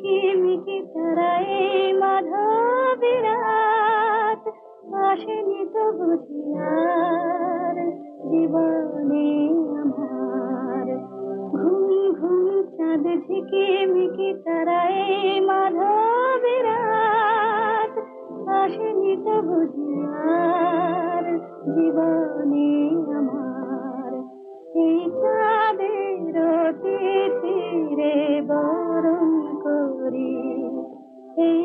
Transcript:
ঝিকিমিকি তারায় মাধবী রাত, আসেনি তো বুঝি আর জীবনে আমার। ঘুম ঘুম চাঁদ ঝিকিমিকি তারায় মাধবী রাত, আসেনি তো বুঝি আর জীবনে আমার। এই চাঁদের তিথিরে বরণ করি, এই